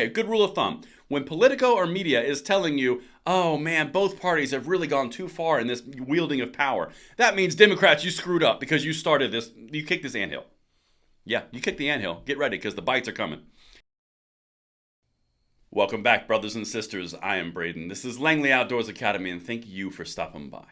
A good rule of thumb, when Politico or media is telling you, oh man, both parties have really gone too far in this wielding of power, that means Democrats, you screwed up because you started this, you kicked this anthill. Yeah, you kicked the anthill. Get ready because the bites are coming. Welcome back, brothers and sisters. I am Braden. This is Langley Outdoors Academy, and thank you for stopping by.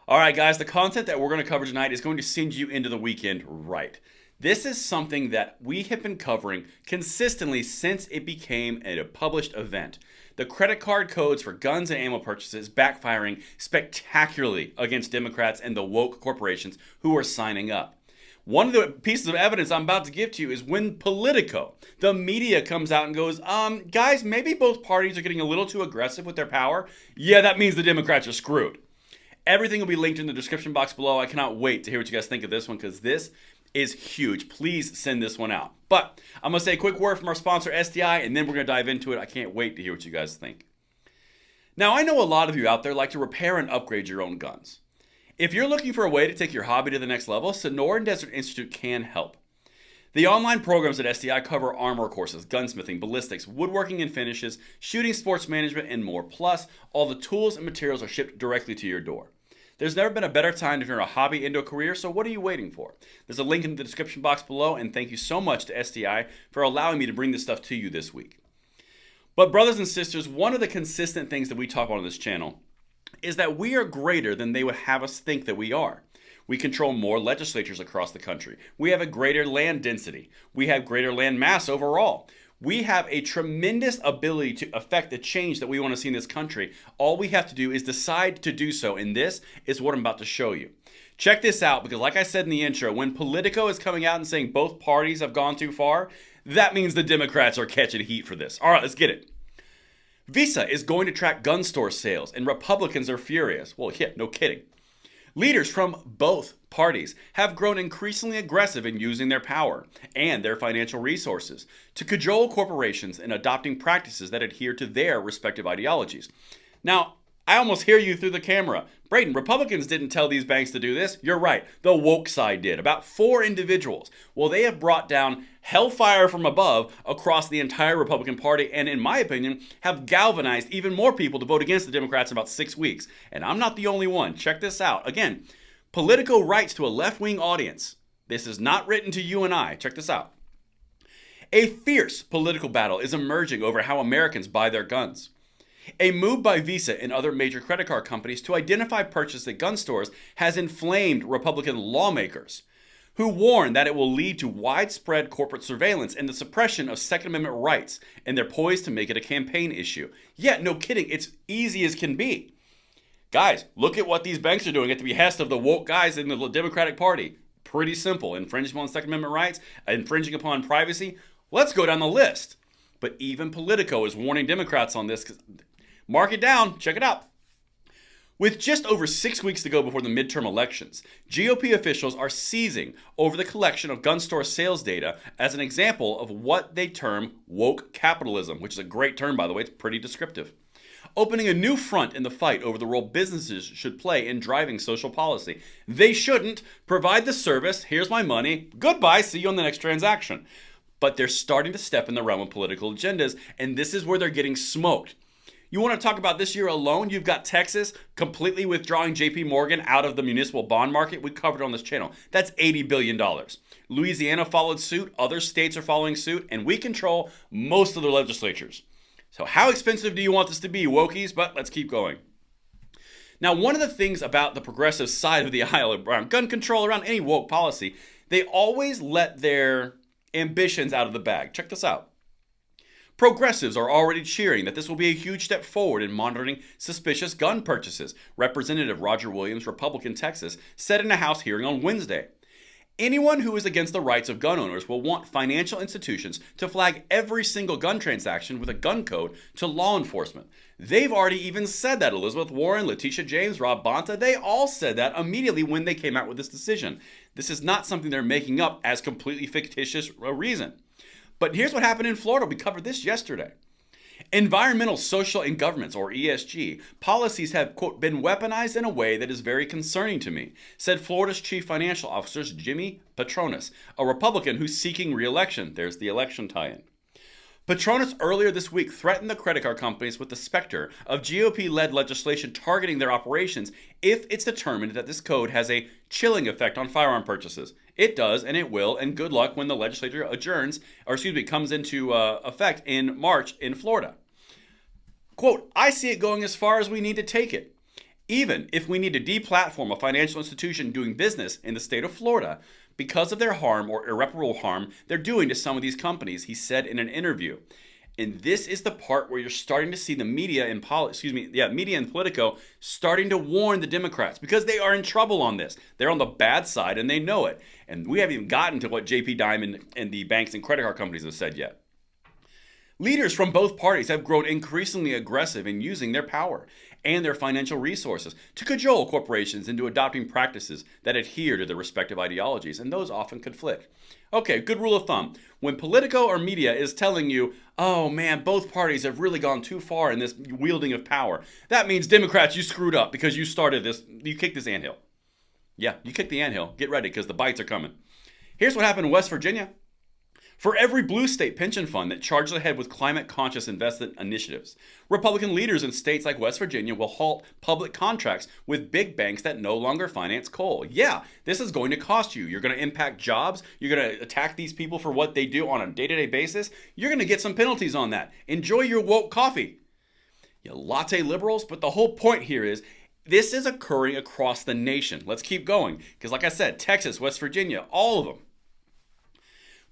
All right, guys, the content that we're going to cover tonight is going to send you into the weekend right. This is something that we have been covering consistently since it became a published event. The credit card codes for guns and ammo purchases backfiring spectacularly against Democrats and the woke corporations who are signing up. One of the pieces of evidence I'm about to give to you is when Politico, the media, comes out and goes, guys, maybe both parties are getting a little too aggressive with their power. Yeah, that means the Democrats are screwed. Everything will be linked in the description box below. I cannot wait to hear what you guys think of this one because this is huge. Please send this one out. But I'm going to say a quick word from our sponsor, SDI, and then we're going to dive into it. I can't wait to hear what you guys think. Now, I know a lot of you out there like to repair and upgrade your own guns. If you're looking for a way to take your hobby to the next level, Sonoran Desert Institute can help. The online programs at SDI cover armor courses, gunsmithing, ballistics, woodworking and finishes, shooting, sports management, and more. Plus, all the tools and materials are shipped directly to your door. There's never been a better time to turn a hobby into a career, so what are you waiting for? There's a link in the description box below, and thank you so much to SDI for allowing me to bring this stuff to you this week. But brothers and sisters, one of the consistent things that we talk about on this channel is that we are greater than they would have us think that we are. We control more legislatures across the country. We have a greater land density. We have greater land mass overall. We have a tremendous ability to affect the change that we want to see in this country. All we have to do is decide to do so, and this is what I'm about to show you. Check this out, because like I said in the intro, when Politico is coming out and saying both parties have gone too far, that means the Democrats are catching heat for this. All right, let's get it. Visa is going to track gun store sales, and Republicans are furious. Well, yeah, no kidding. Leaders from both parties have grown increasingly aggressive in using their power and their financial resources to cajole corporations in adopting practices that adhere to their respective ideologies. Now, I almost hear you through the camera. Braden, Republicans didn't tell these banks to do this. You're right. The woke side did. About 4 individuals. Well, they have brought down hellfire from above across the entire Republican Party and, in my opinion, have galvanized even more people to vote against the Democrats in about 6 weeks. And I'm not the only one. Check this out. Again, Politico writes to a left-wing audience. This is not written to you and I. Check this out. A fierce political battle is emerging over how Americans buy their guns. A move by Visa and other major credit card companies to identify purchase at gun stores has inflamed Republican lawmakers, who warn that it will lead to widespread corporate surveillance and the suppression of Second Amendment rights, and they're poised to make it a campaign issue. Yeah, no kidding, it's easy as can be. Guys, look at what these banks are doing at the behest of the woke guys in the Democratic Party. Pretty simple. Infringement on Second Amendment rights, infringing upon privacy. Let's go down the list. But even Politico is warning Democrats on this. Mark it down. Check it out. With just over 6 weeks to go before the midterm elections, GOP officials are seizing over the collection of gun store sales data as an example of what they term woke capitalism, which is a great term, by the way. It's pretty descriptive. Opening a new front in the fight over the role businesses should play in driving social policy. They shouldn't provide the service. Here's my money. Goodbye. See you on the next transaction. But they're starting to step in the realm of political agendas, and this is where they're getting smoked. You want to talk about this year alone? You've got Texas completely withdrawing JP Morgan out of the municipal bond market. We covered on this channel. That's $80 billion. Louisiana followed suit. Other states are following suit. And we control most of the legislatures. So how expensive do you want this to be, wokies? But let's keep going. Now, one of the things about the progressive side of the aisle around gun control, around any woke policy, they always let their ambitions out of the bag. Check this out. Progressives are already cheering that this will be a huge step forward in monitoring suspicious gun purchases, Representative Roger Williams, Republican Texas, said in a House hearing on Wednesday. Anyone who is against the rights of gun owners will want financial institutions to flag every single gun transaction with a gun code to law enforcement. They've already even said that. Elizabeth Warren, Letitia James, Rob Bonta, they all said that immediately when they came out with this decision. This is not something they're making up as completely fictitious a reason. But here's what happened in Florida. We covered this yesterday. Environmental, social, and governance, or ESG, policies have, quote, been weaponized in a way that is very concerning to me, said Florida's chief financial officer, Jimmy Patronis, a Republican who's seeking re-election. There's the election tie-in. Petronas earlier this week threatened the credit card companies with the specter of GOP-led legislation targeting their operations if it's determined that this code has a chilling effect on firearm purchases. It does, and it will, and good luck when the legislature comes into effect in March in Florida. Quote, I see it going as far as we need to take it. Even if we need to deplatform a financial institution doing business in the state of Florida because of their harm or irreparable harm they're doing to some of these companies, he said in an interview. And this is the part where you're starting to see the media and Politico starting to warn the Democrats because they are in trouble on this. They're on the bad side and they know it. And we haven't even gotten to what JP Diamond and the banks and credit card companies have said yet. Leaders from both parties have grown increasingly aggressive in using their power and their financial resources to cajole corporations into adopting practices that adhere to their respective ideologies, and those often conflict. Okay, good rule of thumb. When Politico or media is telling you, oh man, both parties have really gone too far in this wielding of power, that means Democrats, you screwed up because you started this, you kicked this anthill. Yeah, you kicked the anthill. Get ready because the bites are coming. Here's what happened in West Virginia. For every blue state pension fund that charges ahead with climate-conscious investment initiatives, Republican leaders in states like West Virginia will halt public contracts with big banks that no longer finance coal. Yeah, this is going to cost you. You're going to impact jobs. You're going to attack these people for what they do on a day-to-day basis. You're going to get some penalties on that. Enjoy your woke coffee, you latte liberals. But the whole point here is this is occurring across the nation. Let's keep going because, like I said, Texas, West Virginia, all of them.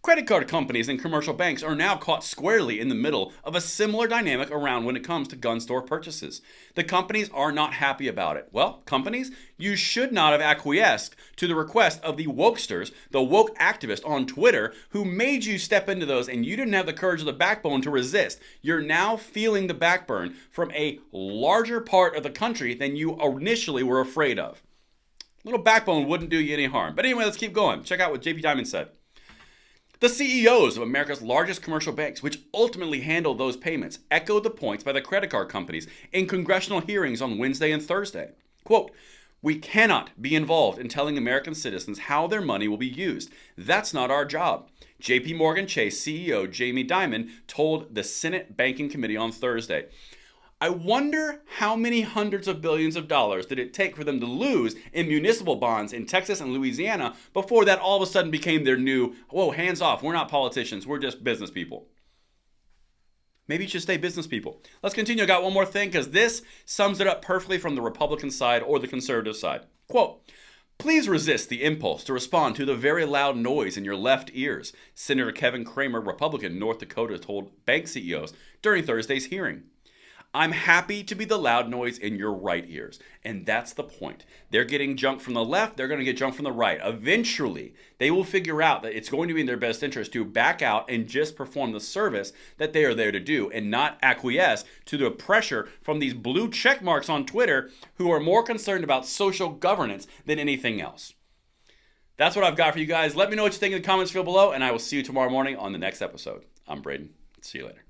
Credit card companies and commercial banks are now caught squarely in the middle of a similar dynamic around when it comes to gun store purchases. The companies are not happy about it. Well, companies, you should not have acquiesced to the request of the wokesters, the woke activists on Twitter, who made you step into those and you didn't have the courage or the backbone to resist. You're now feeling the backburn from a larger part of the country than you initially were afraid of. A little backbone wouldn't do you any harm. But anyway, let's keep going. Check out what JP Diamond said. The CEOs of America's largest commercial banks, which ultimately handle those payments, echoed the points by the credit card companies in congressional hearings on Wednesday and Thursday. Quote, we cannot be involved in telling American citizens how their money will be used. That's not our job. JP Morgan Chase CEO Jamie Dimon told the Senate Banking Committee on Thursday. I wonder how many hundreds of billions of dollars did it take for them to lose in municipal bonds in Texas and Louisiana before that all of a sudden became their new, whoa, hands off, we're not politicians, we're just business people. Maybe you should stay business people. Let's continue. I got one more thing because this sums it up perfectly from the Republican side or the conservative side. Quote, please resist the impulse to respond to the very loud noise in your left ears, Senator Kevin Cramer, Republican, North Dakota, told bank CEOs during Thursday's hearing. I'm happy to be the loud noise in your right ears. And that's the point. They're getting junk from the left. They're going to get junk from the right. Eventually, they will figure out that it's going to be in their best interest to back out and just perform the service that they are there to do and not acquiesce to the pressure from these blue check marks on Twitter who are more concerned about social governance than anything else. That's what I've got for you guys. Let me know what you think in the comments field below, and I will see you tomorrow morning on the next episode. I'm Braden. See you later.